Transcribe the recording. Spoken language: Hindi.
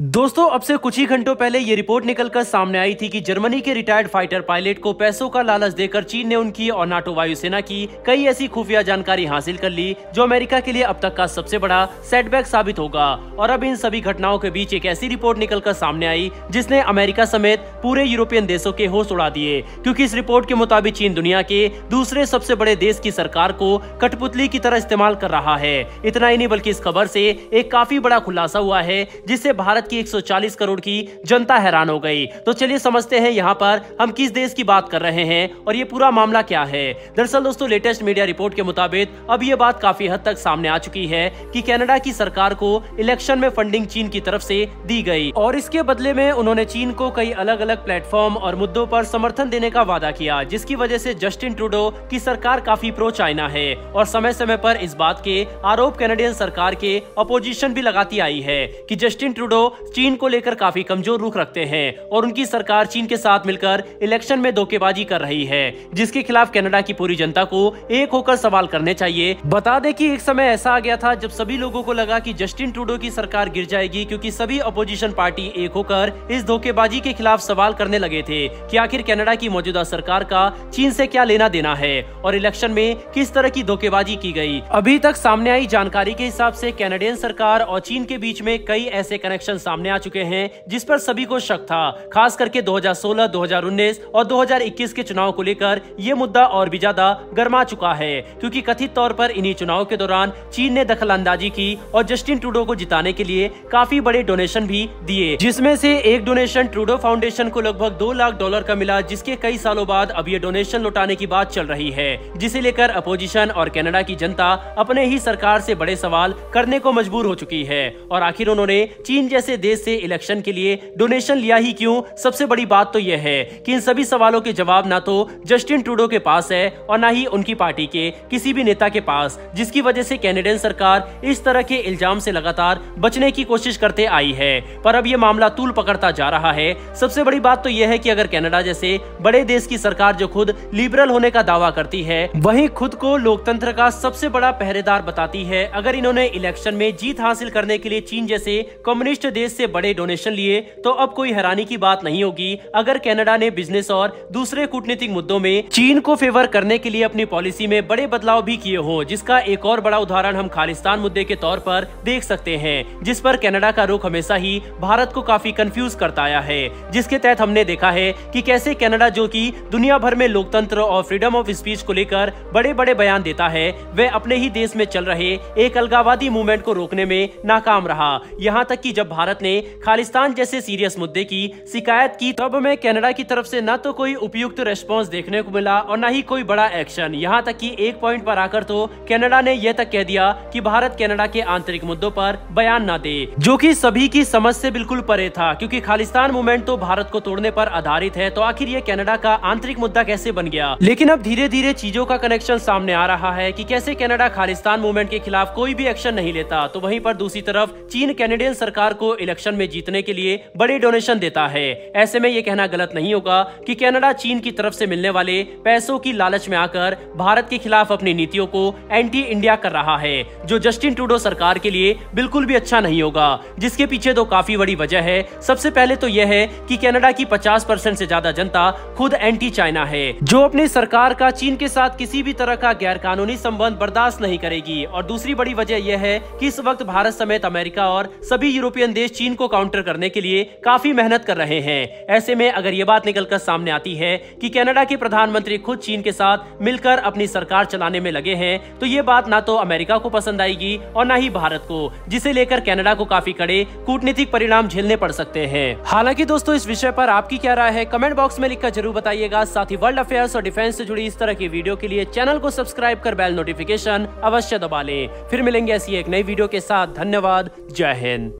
दोस्तों अब से कुछ ही घंटों पहले ये रिपोर्ट निकलकर सामने आई थी कि जर्मनी के रिटायर्ड फाइटर पायलट को पैसों का लालच देकर चीन ने उनकी और नाटो वायुसेना की कई ऐसी खुफिया जानकारी हासिल कर ली जो अमेरिका के लिए अब तक का सबसे बड़ा सेटबैक साबित होगा। और अब इन सभी घटनाओं के बीच एक ऐसी रिपोर्ट निकलकर सामने आई जिसने अमेरिका समेत पूरे यूरोपियन देशों के होश उड़ा दिए, क्योंकि इस रिपोर्ट के मुताबिक चीन दुनिया के दूसरे सबसे बड़े देश की सरकार को कठपुतली की तरह इस्तेमाल कर रहा है। इतना ही नहीं बल्कि इस खबर से एक काफी बड़ा खुलासा हुआ है जिससे भारत की 140 करोड़ की जनता हैरान हो गई। तो चलिए समझते हैं यहाँ पर हम किस देश की बात कर रहे हैं और ये पूरा मामला क्या है। दरअसल दोस्तों लेटेस्ट मीडिया रिपोर्ट के मुताबिक अब ये बात काफी हद तक सामने आ चुकी है कि कनाडा की सरकार को इलेक्शन में फंडिंग चीन की तरफ से दी गई और इसके बदले में उन्होंने चीन को कई अलग अलग प्लेटफॉर्म और मुद्दों पर समर्थन देने का वादा किया, जिसकी वजह से जस्टिन ट्रूडो की सरकार काफी प्रो चाइना है और समय समय पर इस बात के आरोप कैनेडियन सरकार के अपोजिशन भी लगाती आई है कि जस्टिन ट्रूडो चीन को लेकर काफी कमजोर रुख रखते हैं और उनकी सरकार चीन के साथ मिलकर इलेक्शन में धोखेबाजी कर रही है, जिसके खिलाफ कनाडा की पूरी जनता को एक होकर सवाल करने चाहिए। बता दें कि एक समय ऐसा आ गया था जब सभी लोगों को लगा कि जस्टिन ट्रूडो की सरकार गिर जाएगी, क्योंकि सभी अपोजिशन पार्टी एक होकर इस धोखेबाजी के खिलाफ सवाल करने लगे थे कि आखिर कनाडा की मौजूदा सरकार का चीन से क्या लेना देना है और इलेक्शन में किस तरह की धोखेबाजी की गई। अभी तक सामने आई जानकारी के हिसाब से कैनेडियन सरकार और चीन के बीच में कई ऐसे कनेक्शन सामने आ चुके हैं जिस पर सभी को शक था। खास करके 2016, 2019 और 2021 के चुनाव को लेकर ये मुद्दा और भी ज्यादा गर्मा चुका है, क्योंकि कथित तौर पर इन्हीं चुनाव के दौरान चीन ने दखलंदाजी की और जस्टिन ट्रूडो को जिताने के लिए काफी बड़े डोनेशन भी दिए, जिसमें से एक डोनेशन ट्रूडो फाउंडेशन को लगभग $2 लाख का मिला, जिसके कई सालों बाद अब ये डोनेशन लौटाने की बात चल रही है, जिसे लेकर अपोजिशन और कनाडा की जनता अपने ही सरकार से बड़े सवाल करने को मजबूर हो चुकी है। और आखिर उन्होंने चीन जैसे देश से इलेक्शन के लिए डोनेशन लिया ही क्यों? सबसे बड़ी बात तो यह है कि इन सभी सवालों के जवाब ना तो जस्टिन ट्रूडो के पास है और ना ही उनकी पार्टी के किसी भी नेता के पास, जिसकी वजह से कैनेडियन सरकार इस तरह के इल्जाम से लगातार बचने की कोशिश करते आई है। पर अब यह मामला तूल पकड़ता जा रहा है। सबसे बड़ी बात तो यह है कि अगर कनाडा जैसे बड़े देश की सरकार जो खुद लिबरल होने का दावा करती है, वहीं खुद को लोकतंत्र का सबसे बड़ा पहरेदार बताती है, अगर इन्होंने इलेक्शन में जीत हासिल करने के लिए चीन जैसे कम्युनिस्ट देश से बड़े डोनेशन लिए, तो अब कोई हैरानी की बात नहीं होगी अगर कनाडा ने बिजनेस और दूसरे कूटनीतिक मुद्दों में चीन को फेवर करने के लिए अपनी पॉलिसी में बड़े बदलाव भी किए हो, जिसका एक और बड़ा उदाहरण हम खालिस्तान मुद्दे के तौर पर देख सकते हैं, जिस पर कनाडा का रुख हमेशा ही भारत को काफी कंफ्यूज करता आया है, जिसके तहत हमने देखा है कि कैसे कनाडा जो कि दुनिया भर में लोकतंत्र और फ्रीडम ऑफ स्पीच को लेकर बड़े बड़े बयान देता है, वह अपने ही देश में चल रहे एक अलगाववादी मूवमेंट को रोकने में नाकाम रहा। यहाँ तक कि जब भारत ने खालिस्तान जैसे सीरियस मुद्दे की शिकायत की, तब में कनाडा की तरफ से न तो कोई उपयुक्त रेस्पॉन्स देखने को मिला और न ही कोई बड़ा एक्शन। यहाँ तक कि एक पॉइंट पर आकर तो कनाडा ने यह तक कह दिया कि भारत कनाडा के आंतरिक मुद्दों पर बयान न दे, जो कि सभी की समझ से बिल्कुल परे था, क्योंकि खालिस्तान मूवमेंट तो भारत को तोड़ने पर आधारित है, तो आखिर ये कनाडा का आंतरिक मुद्दा कैसे बन गया। लेकिन अब धीरे धीरे चीजों का कनेक्शन सामने आ रहा है कि कैसे कनाडा खालिस्तान मूवमेंट के खिलाफ कोई भी एक्शन नहीं लेता, तो वहीं पर दूसरी तरफ चीन कैनेडियन सरकार को इलेक्शन में जीतने के लिए बड़े डोनेशन देता है। ऐसे में ये कहना गलत नहीं होगा कि कनाडा चीन की तरफ से मिलने वाले पैसों की लालच में आकर भारत के खिलाफ अपनी नीतियों को एंटी इंडिया कर रहा है, जो जस्टिन ट्रूडो सरकार के लिए बिल्कुल भी अच्छा नहीं होगा, जिसके पीछे तो काफी बड़ी वजह है। सबसे पहले तो यह है कि कनाडा की 50% से ज्यादा जनता खुद एंटी चाइना है, जो अपनी सरकार का चीन के साथ किसी भी तरह का गैर कानूनी संबंध बर्दाश्त नहीं करेगी। और दूसरी बड़ी वजह यह है कि इस वक्त भारत समेत अमेरिका और सभी यूरोपियन देश चीन को काउंटर करने के लिए काफी मेहनत कर रहे हैं। ऐसे में अगर ये बात निकलकर सामने आती है कि कनाडा के प्रधानमंत्री खुद चीन के साथ मिलकर अपनी सरकार चलाने में लगे हैं, तो ये बात ना तो अमेरिका को पसंद आएगी और ना ही भारत को, जिसे लेकर कनाडा को काफी कड़े कूटनीतिक परिणाम झेलने पड़ सकते हैं। हालांकि दोस्तों इस विषय पर आपकी क्या राय है, कमेंट बॉक्स में लिखकर जरूर बताइएगा। साथ ही वर्ल्ड अफेयर्स और डिफेंस से जुड़ी इस तरह की वीडियो के लिए चैनल को सब्सक्राइब कर बेल नोटिफिकेशन अवश्य दबा लें। फिर मिलेंगे ऐसी एक नई वीडियो के साथ। धन्यवाद। जय हिंद।